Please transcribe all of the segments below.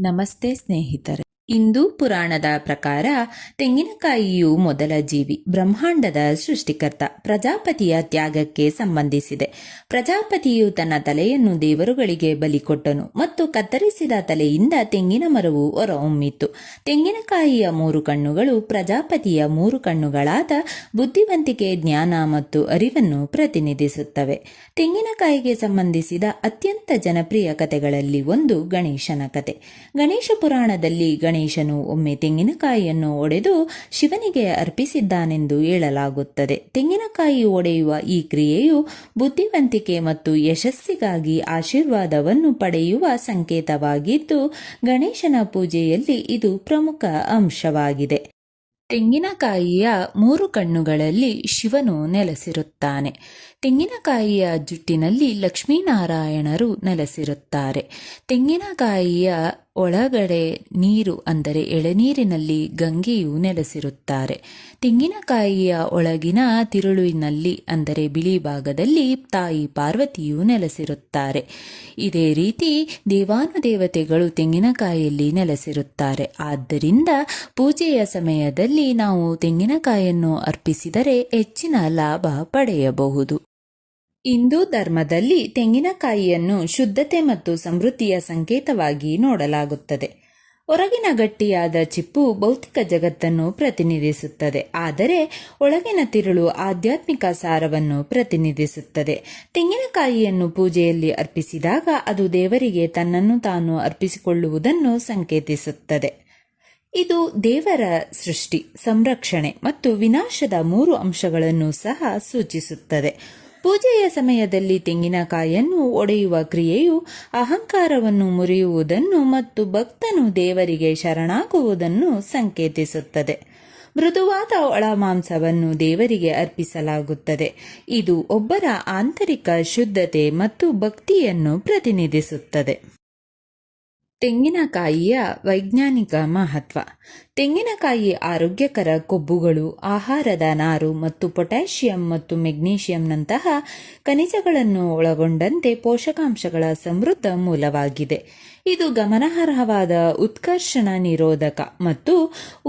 ನಮಸ್ತೆ ಸ್ನೇಹಿತರೆ. ಹಿಂದೂ ಪುರಾಣದ ಪ್ರಕಾರ ತೆಂಗಿನಕಾಯಿಯು ಮೊದಲ ಜೀವಿ, ಬ್ರಹ್ಮಾಂಡದ ಸೃಷ್ಟಿಕರ್ತ, ಪ್ರಜಾಪತಿಯ ತ್ಯಾಗಕ್ಕೆ ಸಂಬಂಧಿಸಿದೆ. ಪ್ರಜಾಪತಿಯು ತನ್ನ ತಲೆಯನ್ನು ದೇವರುಗಳಿಗೆ ಬಲಿ ಕೊಟ್ಟನು ಮತ್ತು ಕತ್ತರಿಸಿದ ತಲೆಯಿಂದ ತೆಂಗಿನ ಮರವು ಹೊರಹೊಮ್ಮಿತು. ತೆಂಗಿನಕಾಯಿಯ 3 ಕಣ್ಣುಗಳು ಪ್ರಜಾಪತಿಯ 3 ಕಣ್ಣುಗಳಾದ ಬುದ್ಧಿವಂತಿಕೆ, ಜ್ಞಾನ ಮತ್ತು ಅರಿವನ್ನು ಪ್ರತಿನಿಧಿಸುತ್ತವೆ. ತೆಂಗಿನಕಾಯಿಗೆ ಸಂಬಂಧಿಸಿದ ಅತ್ಯಂತ ಜನಪ್ರಿಯ ಕಥೆಗಳಲ್ಲಿ ಒಂದು ಗಣೇಶನ ಕಥೆ. ಗಣೇಶ ಪುರಾಣದಲ್ಲಿ ಗಣೇಶನು ಒಮ್ಮೆ ತೆಂಗಿನಕಾಯಿಯನ್ನು ಒಡೆದು ಶಿವನಿಗೆ ಅರ್ಪಿಸಿದ್ದಾನೆಂದು ಹೇಳಲಾಗುತ್ತದೆ. ತೆಂಗಿನಕಾಯಿ ಒಡೆಯುವ ಈ ಕ್ರಿಯೆಯು ಬುದ್ಧಿವಂತಿಕೆ ಮತ್ತು ಯಶಸ್ಸಿಗಾಗಿ ಆಶೀರ್ವಾದವನ್ನು ಪಡೆಯುವ ಸಂಕೇತವಾಗಿದ್ದು, ಗಣೇಶನ ಪೂಜೆಯಲ್ಲಿ ಇದು ಪ್ರಮುಖ ಅಂಶವಾಗಿದೆ. ತೆಂಗಿನಕಾಯಿಯ 3 ಕಣ್ಣುಗಳಲ್ಲಿ ಶಿವನು ನೆಲೆಸಿರುತ್ತಾನೆ. ತೆಂಗಿನಕಾಯಿಯ ಜುಟ್ಟಿನಲ್ಲಿ ಲಕ್ಷ್ಮೀನಾರಾಯಣರು ನೆಲೆಸಿರುತ್ತಾರೆ. ತೆಂಗಿನಕಾಯಿಯ ಒಳಗಡೆ ನೀರು ಅಂದರೆ ಎಳೆನೀರಿನಲ್ಲಿ ಗಂಗೆಯು ನೆಲೆಸಿರುತ್ತಾರೆ. ತೆಂಗಿನಕಾಯಿಯ ಒಳಗಿನ ತಿರುಳಿನಲ್ಲಿ ಅಂದರೆ ಬಿಳಿ ಭಾಗದಲ್ಲಿ ತಾಯಿ ಪಾರ್ವತಿಯು ನೆಲೆಸಿರುತ್ತಾರೆ. ಇದೇ ರೀತಿ ದೇವಾನುದೇವತೆಗಳು ತೆಂಗಿನಕಾಯಿಯಲ್ಲಿ ನೆಲೆಸಿರುತ್ತಾರೆ. ಆದ್ದರಿಂದ ಪೂಜೆಯ ಸಮಯದಲ್ಲಿ ನಾವು ತೆಂಗಿನಕಾಯಿಯನ್ನು ಅರ್ಪಿಸಿದರೆ ಹೆಚ್ಚಿನ ಲಾಭ ಪಡೆಯಬಹುದು. ಹಿಂದೂ ಧರ್ಮದಲ್ಲಿ ತೆಂಗಿನಕಾಯಿಯನ್ನು ಶುದ್ಧತೆ ಮತ್ತು ಸಮೃದ್ಧಿಯ ಸಂಕೇತವಾಗಿ ನೋಡಲಾಗುತ್ತದೆ. ಹೊರಗಿನ ಗಟ್ಟಿಯಾದ ಚಿಪ್ಪು ಭೌತಿಕ ಜಗತ್ತನ್ನು ಪ್ರತಿನಿಧಿಸುತ್ತದೆ, ಆದರೆ ಒಳಗಿನ ತಿರುಳು ಆಧ್ಯಾತ್ಮಿಕ ಸಾರವನ್ನು ಪ್ರತಿನಿಧಿಸುತ್ತದೆ. ತೆಂಗಿನಕಾಯಿಯನ್ನು ಪೂಜೆಯಲ್ಲಿ ಅರ್ಪಿಸಿದಾಗ ಅದು ದೇವರಿಗೆ ತನ್ನನ್ನು ತಾನು ಅರ್ಪಿಸಿಕೊಳ್ಳುವುದನ್ನು ಸಂಕೇತಿಸುತ್ತದೆ. ಇದು ದೇವರ ಸೃಷ್ಟಿ, ಸಂರಕ್ಷಣೆ ಮತ್ತು ವಿನಾಶದ 3 ಅಂಶಗಳನ್ನು ಸಹ ಸೂಚಿಸುತ್ತದೆ. ಪೂಜೆಯ ಸಮಯದಲ್ಲಿ ತೆಂಗಿನಕಾಯಿಯನ್ನು ಒಡೆಯುವ ಕ್ರಿಯೆಯು ಅಹಂಕಾರವನ್ನು ಮುರಿಯುವುದನ್ನು ಮತ್ತು ಭಕ್ತನು ದೇವರಿಗೆ ಶರಣಾಗುವುದನ್ನು ಸಂಕೇತಿಸುತ್ತದೆ. ಮೃದುವಾದ ಒಳಮಾಂಸವನ್ನು ದೇವರಿಗೆ ಅರ್ಪಿಸಲಾಗುತ್ತದೆ. ಇದು ಒಬ್ಬರ ಆಂತರಿಕ ಶುದ್ಧತೆ ಮತ್ತು ಭಕ್ತಿಯನ್ನು ಪ್ರತಿನಿಧಿಸುತ್ತದೆ. ತೆಂಗಿನಕಾಯಿಯ ವೈಜ್ಞಾನಿಕ ಮಹತ್ವ. ತೆಂಗಿನಕಾಯಿ ಆರೋಗ್ಯಕರ ಕೊಬ್ಬುಗಳು, ಆಹಾರದ ನಾರು ಮತ್ತು ಪೊಟ್ಯಾಷಿಯಂ ಮತ್ತು ಮೆಗ್ನೀಷಿಯಂನಂತಹ ಖನಿಜಗಳನ್ನು ಒಳಗೊಂಡಂತೆ ಪೋಷಕಾಂಶಗಳ ಸಮೃದ್ಧ ಮೂಲವಾಗಿದೆ. ಇದು ಗಮನಾರ್ಹವಾದ ಉತ್ಕರ್ಷಣ ನಿರೋಧಕ ಮತ್ತು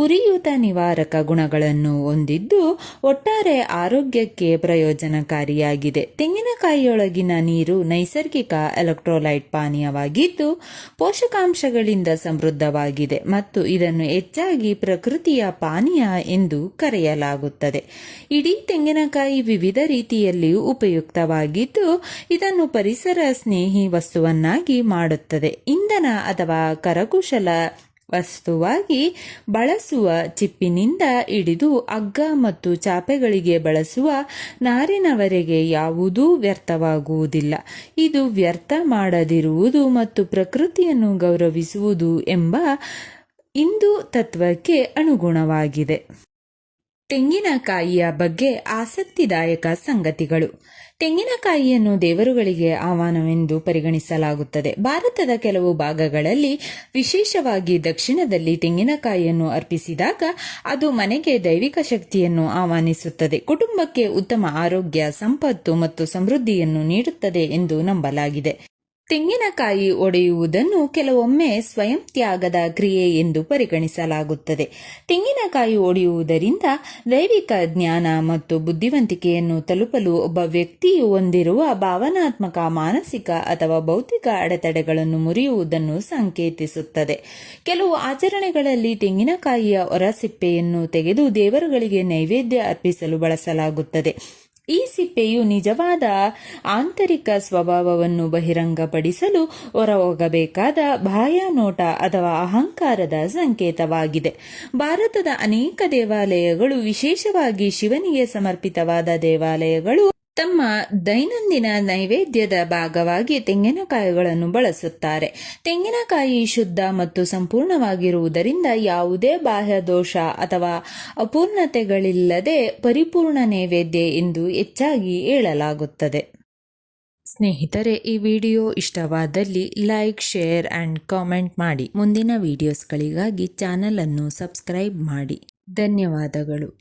ಉರಿಯೂತ ನಿವಾರಕ ಗುಣಗಳನ್ನು ಹೊಂದಿದ್ದು ಒಟ್ಟಾರೆ ಆರೋಗ್ಯಕ್ಕೆ ಪ್ರಯೋಜನಕಾರಿಯಾಗಿದೆ. ತೆಂಗಿನಕಾಯಿಯೊಳಗಿನ ನೀರು ನೈಸರ್ಗಿಕ ಎಲೆಕ್ಟ್ರೋಲೈಟ್ ಪಾನೀಯವಾಗಿದ್ದು ಪೋಷಕಾಂಶಗಳಿಂದ ಸಮೃದ್ಧವಾಗಿದೆ ಮತ್ತು ಇದನ್ನು ಹೆಚ್ಚಾಗಿ ಪ್ರಕೃತಿಯ ಪಾನೀಯ ಎಂದು ಕರೆಯಲಾಗುತ್ತದೆ. ಇಡೀ ತೆಂಗಿನಕಾಯಿ ವಿವಿಧ ರೀತಿಯಲ್ಲಿ ಉಪಯುಕ್ತವಾಗಿದ್ದು ಇದನ್ನು ಪರಿಸರ ಸ್ನೇಹಿ ವಸ್ತುವನ್ನಾಗಿ ಮಾಡುತ್ತದೆ. ಇಂಧನ ಅಥವಾ ಕರಕುಶಲ ವಸ್ತುವಾಗಿ ಬಳಸುವ ಚಿಪ್ಪಿನಿಂದ ಹಿಡಿದು ಹಗ್ಗ ಮತ್ತು ಚಾಪೆಗಳಿಗೆ ಬಳಸುವ ನಾರಿನವರೆಗೆ ಯಾವುದೂ ವ್ಯರ್ಥವಾಗುವುದಿಲ್ಲ. ಇದು ವ್ಯರ್ಥ ಮಾಡದಿರುವುದು ಮತ್ತು ಪ್ರಕೃತಿಯನ್ನು ಗೌರವಿಸುವುದು ಎಂಬ ಹಿಂದೂ ತತ್ವಕ್ಕೆ ಅನುಗುಣವಾಗಿದೆ. ತೆಂಗಿನಕಾಯಿಯ ಬಗ್ಗೆ ಆಸಕ್ತಿದಾಯಕ ಸಂಗತಿಗಳು. ತೆಂಗಿನಕಾಯಿಯನ್ನು ದೇವರುಗಳಿಗೆ ಆಹ್ವಾನವೆಂದು ಪರಿಗಣಿಸಲಾಗುತ್ತದೆ. ಭಾರತದ ಕೆಲವು ಭಾಗಗಳಲ್ಲಿ, ವಿಶೇಷವಾಗಿ ದಕ್ಷಿಣದಲ್ಲಿ, ತೆಂಗಿನಕಾಯಿಯನ್ನು ಅರ್ಪಿಸಿದಾಗ ಅದು ಮನೆಗೆ ದೈವಿಕ ಶಕ್ತಿಯನ್ನು ಆಹ್ವಾನಿಸುತ್ತದೆ, ಕುಟುಂಬಕ್ಕೆ ಉತ್ತಮ ಆರೋಗ್ಯ, ಸಂಪತ್ತು ಮತ್ತು ಸಮೃದ್ಧಿಯನ್ನು ನೀಡುತ್ತದೆ ಎಂದು ನಂಬಲಾಗಿದೆ. ತೆಂಗಿನಕಾಯಿ ಒಡೆಯುವುದನ್ನು ಕೆಲವೊಮ್ಮೆ ಸ್ವಯಂ ತ್ಯಾಗದ ಕ್ರಿಯೆ ಎಂದು ಪರಿಗಣಿಸಲಾಗುತ್ತದೆ. ತೆಂಗಿನಕಾಯಿ ಒಡೆಯುವುದರಿಂದ ದೈವಿಕ ಜ್ಞಾನ ಮತ್ತು ಬುದ್ಧಿವಂತಿಕೆಯನ್ನು ತಲುಪಲು ಒಬ್ಬ ವ್ಯಕ್ತಿಯು ಹೊಂದಿರುವ ಭಾವನಾತ್ಮಕ, ಮಾನಸಿಕ ಅಥವಾ ಭೌತಿಕ ಅಡೆತಡೆಗಳನ್ನು ಮುರಿಯುವುದನ್ನು ಸಂಕೇತಿಸುತ್ತದೆ. ಕೆಲವು ಆಚರಣೆಗಳಲ್ಲಿ ತೆಂಗಿನಕಾಯಿಯ ಹೊರಸಿಪ್ಪೆಯನ್ನು ತೆಗೆದು ದೇವರುಗಳಿಗೆ ನೈವೇದ್ಯ ಅರ್ಪಿಸಲು ಬಳಸಲಾಗುತ್ತದೆ. ಈ ಸಿಪ್ಪೆಯು ನಿಜವಾದ ಆಂತರಿಕ ಸ್ವಭಾವವನ್ನು ಬಹಿರಂಗಪಡಿಸಲು ಹೊರಹೋಗಬೇಕಾದ ಬಾಹ್ಯ ನೋಟ ಅಥವಾ ಅಹಂಕಾರದ ಸಂಕೇತವಾಗಿದೆ. ಭಾರತದ ಅನೇಕ ದೇವಾಲಯಗಳು, ವಿಶೇಷವಾಗಿ ಶಿವನಿಗೆ ಸಮರ್ಪಿತವಾದ ದೇವಾಲಯಗಳು, ತಮ್ಮ ದೈನಂದಿನ ನೈವೇದ್ಯದ ಭಾಗವಾಗಿ ತೆಂಗಿನಕಾಯಿಗಳನ್ನು ಬಳಸುತ್ತಾರೆ. ತೆಂಗಿನಕಾಯಿ ಶುದ್ಧ ಮತ್ತು ಸಂಪೂರ್ಣವಾಗಿರುವುದರಿಂದ ಯಾವುದೇ ಬಾಹ್ಯ ದೋಷ ಅಥವಾ ಅಪೂರ್ಣತೆಗಳಿಲ್ಲದೆ ಪರಿಪೂರ್ಣ ನೈವೇದ್ಯ ಎಂದು ಹೆಚ್ಚಾಗಿ ಹೇಳಲಾಗುತ್ತದೆ. ಸ್ನೇಹಿತರೆ, ಈ ವಿಡಿಯೋ ಇಷ್ಟವಾದಲ್ಲಿ ಲೈಕ್, ಶೇರ್ ಆ್ಯಂಡ್ ಕಾಮೆಂಟ್ ಮಾಡಿ. ಮುಂದಿನ ವಿಡಿಯೋಸ್ಗಳಿಗಾಗಿ ಚಾನಲ್ ಅನ್ನು ಸಬ್ಸ್ಕ್ರೈಬ್ ಮಾಡಿ. ಧನ್ಯವಾದಗಳು.